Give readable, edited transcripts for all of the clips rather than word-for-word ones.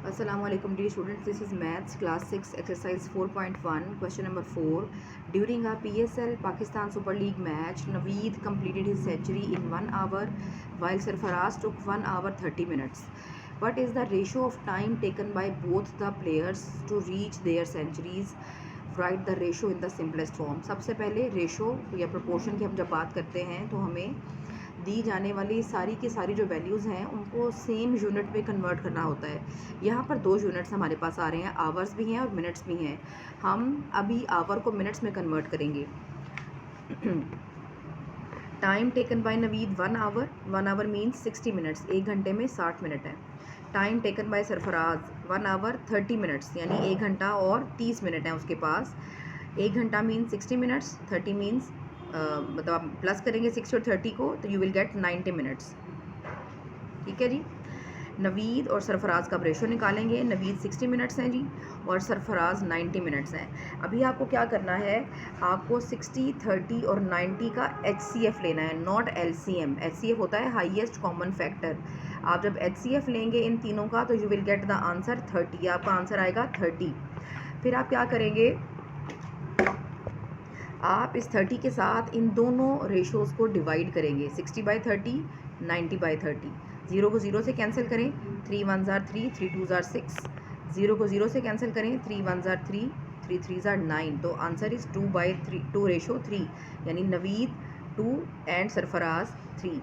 Assalamualaikum dear students, this is Maths class 6 exercise 4.1 question number 4. During a PSL Pakistan Super League match, Naveed completed his century in 1 hour while Sarfaraz took 1 hour 30 minutes. What is the ratio of time taken by both the players to reach their centuries? Write the ratio in the simplest form. सबसे पहले ratio या proportion की हम जब बात करते हैं तो हमें दी जाने वाली सारी की सारी जो वैल्यूज़ हैं उनको सेम यूनिट में कन्वर्ट करना होता है। यहाँ पर दो यूनिट्स हमारे पास आ रहे हैं, आवर्स भी हैं और मिनट्स भी हैं। हम अभी आवर को मिनट्स में कन्वर्ट करेंगे। Time taken by Naveed 1 hour means 60 minutes, 1 घंटे में 60 मिनट है। Time taken by Sarfaraz 1 hour 30 minutes, यानी 1 घंटा और 30 मिनट हैं उसके पास। 1 घंटा मीन्स 60 मिनट्स, 30 मीन्स मतलब आप प्लस करेंगे 60 और 30 को तो यू विल गेट 90 मिनट्स। ठीक है जी। नवीद और सरफराज का रेशो निकालेंगे। नवीद 60 मिनट्स हैं जी और सरफराज 90 मिनट्स हैं। अभी आपको क्या करना है, आपको 60, 30 और 90 का HCF लेना है, नॉट LCM। HCF होता है हाईएस्ट कॉमन फैक्टर। आप जब HCF लेंगे इन तीनों का तो you will get the answer 30। आपका आंसर आएगा 30। फिर आप क्या करेंगे, आप इस 30 के साथ इन दोनों रेशोज़ को डिवाइड करेंगे, 60/30, 90/30। 0 को 0 से कैंसिल करें, 3 1 ज़ार 3, 3 2 ज़ार 6। 0 को 0 से कैंसिल करें, 3 1 ज़ार 3, 3 3 ज़ार 9। तो आंसर इज़ 2/3 यानी Naveed 2 and Sarfaraz 3।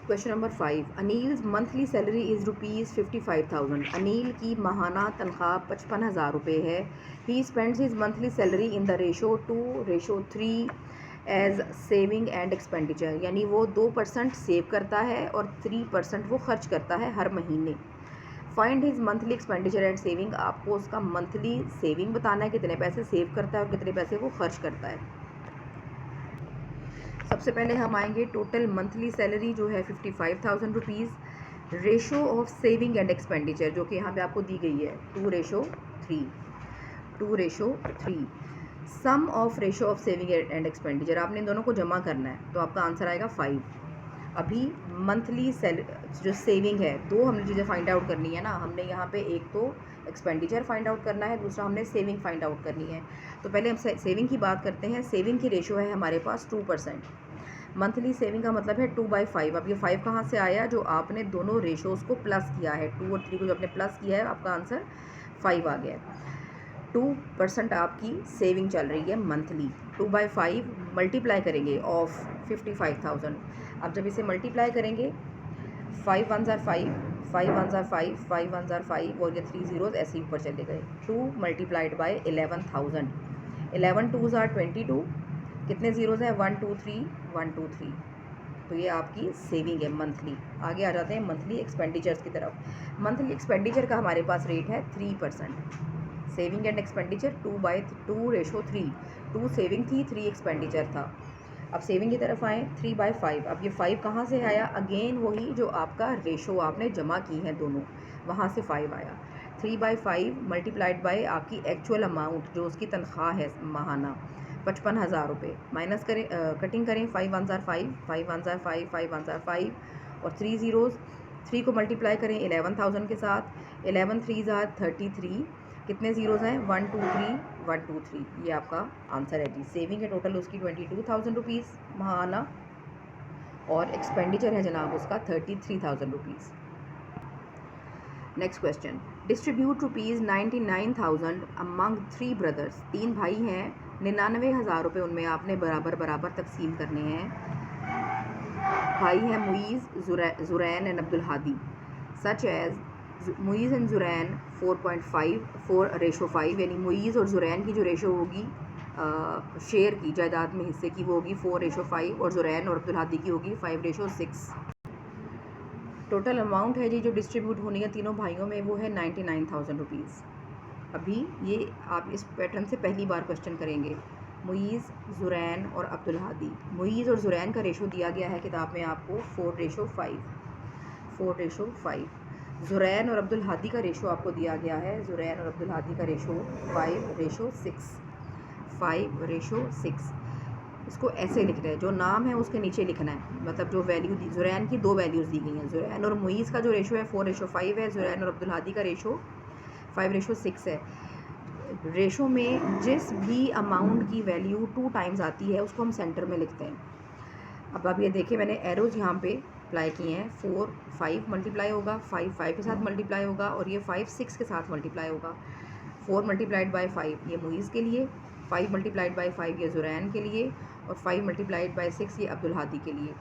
Question number 5। Anil's monthly salary is ₹55,000। Anil की माहाना तनख्वाह 55,000 रुपये है। He spends his monthly salary in the ratio 2:3 as saving and expenditure, यानी वो 2% सेव करता है और 3% वो खर्च करता है हर महीने। Find his monthly expenditure and saving. आपको उसका मंथली सेविंग बताना है, कितने पैसे सेव करता है और कितने पैसे वो खर्च करता है। सबसे पहले हम आएंगे टोटल मंथली सैलरी जो है 55,000 rupees. Ratio of saving and expenditure जो कि यहाँ पे आपको दी गई है 2:3। Sum of ratio of saving and expenditure, आपने इन दोनों को जमा करना है तो आपका आंसर आएगा 5। अभी मंथली जो सेविंग है, दो हमने चीज़ें फाइंड आउट करनी है ना। हमने यहाँ पे एक तो एक्सपेंडिचर फाइंड आउट करना है, दूसरा हमने सेविंग फाइंड आउट करनी है। तो पहले हम सेविंग की बात करते हैं। सेविंग की रेशो है हमारे पास 2%। मंथली सेविंग का मतलब है 2/5। अब ये 5 कहाँ से आया, जो आपने दोनों रेशोज़ को प्लस किया है, 2 और 3 को जो आपने प्लस किया है, आपका आंसर 5 आ गया। 2% आपकी सेविंग चल रही है मंथली। 2/5 मल्टीप्लाई करेंगे ऑफ 55,000। अब जब इसे मल्टीप्लाई करेंगे, 5 1 ज़ार 5, 5 1 ज़ार 5, 5 1 ज़ार 5 और ये 3 ज़ीरोज़ ऐसे ही ऊपर चले गए। 2 मल्टीप्लाइड बाय 11,000, 11 2 ज़ार 22, कितने ज़ीरोज़ हैं, 1 2 3, 1 2 3। तो ये आपकी सेविंग है मंथली। आगे आ जाते हैं मंथली एक्सपेंडिचर्स की तरफ। मंथली एक्सपेंडिचर का हमारे पास रेट है 3%। Saving and expenditure 2/2:3। 2 सेविंग थी, 3 एक्सपेंडिचर था। अब सेविंग की तरफ आएँ, 3/5। अब ये 5 कहाँ से आया, अगेन वही जो आपका रेशो आपने जमा की है दोनों, वहाँ से 5 आया। 3/5 मल्टीप्लाइड बाय आपकी एक्चुअल अमाउंट जो उसकी तनख्वाह है माहाना 55,000 रुपये। माइनस करें, कटिंग करें, 5 1 ज़ार 5, 5 1 ज़ार 5, 5 1 ज़ार 5 और 3 ज़ीरोज़। 3 को मल्टीप्लाई करें 11,000 के साथ, 11 3 ज़ार 33, कितने ज़ीरोज़ हैं, 1 2 3, 1 2 3। ये आपका आंसर है जी। सेविंग है टोटल उसकी 22,000 रुपीज़ माहाना और एक्सपेंडिचर है जनाब उसका 33,000 rupees. Next question. Distribute ₹99,000 among 3 brothers. 3 भाई हैं, 99,000 रुपये उनमें आपने बराबर बराबर तकसीम करने हैं। भाई हैं Muiz, Zurain and Abdul Hadi. Such as Muiz and Zurain 4:5 यानी मुईज़ और ज़ुरैन की जो रेशो होगी शेयर की, जायदाद में हिस्से की, वो होगी 4:5 और ज़ुरैन और अब्दुल हादी की होगी 5:6। टोटल अमाउंट है जी जो डिस्ट्रीब्यूट होनी है तीनों भाइयों में, वो है 99,000 रुपीज़। अभी ये आप इस पैटर्न से पहली बार क्वेश्चन करेंगे। मुईज़, ज़ुरैन और अब्दुल हादी। मुईज़ और ज़ुरैन का रेशो दिया गया है किताब में आपको 4:5। ज़ुरैन और अब्दुल हादी का रेशो आपको दिया गया है, ज़ुरैन और अब्दुल हादी का रेशो 5:6। इसको ऐसे लिखना है, जो नाम है उसके नीचे लिखना है, मतलब जो वैल्यू दी ज़ुरैन की 2 वैल्यूज़ दी गई हैं। ज़ुरैन और मुईज़ का जो रेशो है 4:5 है, ज़ुरैन और अब्दुल हादी का रेशो 5:6 है। रेशो में जिस भी अमाउंट की वैल्यू 2 टाइम्स आती है उसको हम सेंटर में लिखते हैं। अब ये देखिए मैंने एरोज़ यहाँ पे अप्लाई किए हैं। 4 5 मल्टीप्लाई होगा, 5 5 के साथ मल्टीप्लाई होगा और ये 5 6 के साथ मल्टीप्लाई होगा। 4 मल्टीप्लाइड बाय 5 ये मुईज़ के लिए, 5 मल्टीप्लाइड बाय 5 ये ज़ुरैन के लिए और 5 मल्टीप्लाइड बाय 6 ये अब्दुल हादी के लिए।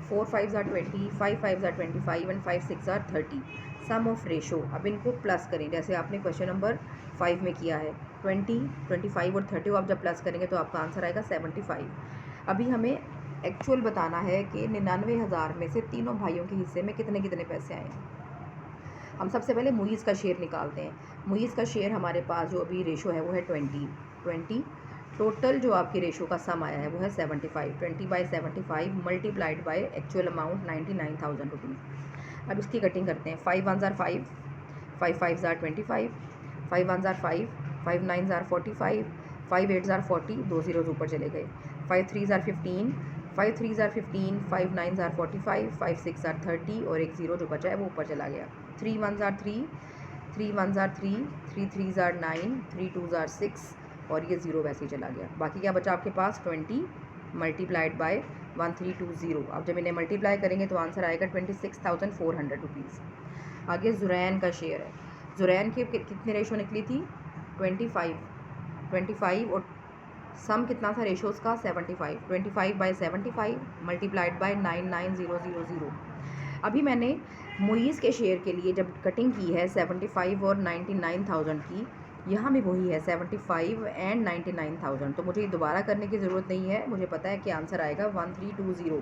4 5 are 20, 5 5 are 25 and 5 6 are 30। Sum of ratio, अब इनको प्लस करें जैसे आपने क्वेश्चन नंबर 5 में किया है। 20, 25 और 30 आप जब प्लस करेंगे तो आपका आंसर आएगा 75। अभी हमें एक्चुअल बताना है कि 99,000 में से तीनों भाइयों के हिस्से में कितने कितने पैसे आए हैं। हम सबसे पहले मुईज़ का शेयर निकालते हैं। मुईज़ का शेयर हमारे पास जो अभी रेशो है वो है 20। टोटल जो आपके रेशो का सम आया है वो है 75। 20/75 multiplied by actual amount 99,000 rupees. अब इसकी कटिंग करते हैं। 5 1s are 5, 5 5s are 25, 5 1s are 5, 5 9s are 45, 5 8s are 40, 2 zeros ऊपर चले गए। 5 3s are 15, 5 3s are 15, 5 9s are 45, 5 6 are 30 और एक ज़ीरो जो बचा है वो ऊपर चला गया। 3 1s are 3, 3 1s are 3, 3 3s are 9, 3 2s are 6 और ये ज़ीरो वैसे ही चला गया। बाकी क्या बचा आपके पास 20 मल्टीप्लाइड बाय 1320। अब जब इन्हें मल्टीप्लाई करेंगे तो आंसर आएगा 26,400 रुपीज़। आगे ज़ुरैन का शेयर है। ज़ुरैन की कितनी रेशो निकली थी 25 और सम कितना था रेशोज़ का 75। 25/75 मल्टीप्लाइड बाय 99000। अभी मैंने मुईज़ के शेयर के लिए जब कटिंग की है 75 और 99,000 की, यहाँ भी वही है 75 एंड 99,000। तो मुझे दोबारा करने की ज़रूरत नहीं है, मुझे पता है कि आंसर आएगा 1320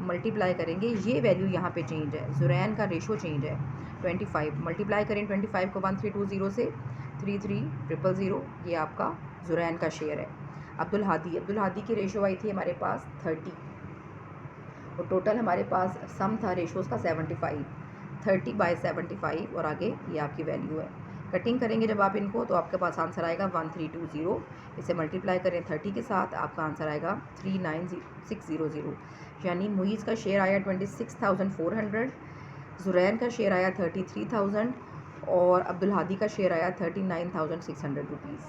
मल्टीप्लाई करेंगे। ये वैल्यू यहाँ पे चेंज है, ज़ुरैन का रेशो चेंज है। 25 मल्टीप्लाई करें 25 को 1320 से 33,000, ये आपका ज़ुरैन का शेयर है। अब्दुल हादी की रेशो आई थी हमारे पास 30 और टोटल हमारे पास सम था रेशोज़ का 75। 30/75 और आगे ये आपकी वैल्यू है। कटिंग करेंगे जब आप इनको तो आपके पास आंसर आएगा 1320। इसे मल्टीप्लाई करें 30 के साथ, आपका आंसर आएगा 39600। यानी मुईज़ का शेयर आया 26,400, ज़ुरैन का शेयर आया 33,000 और अब्दुल हादी का शेयर आया 39,600 रुपीज़।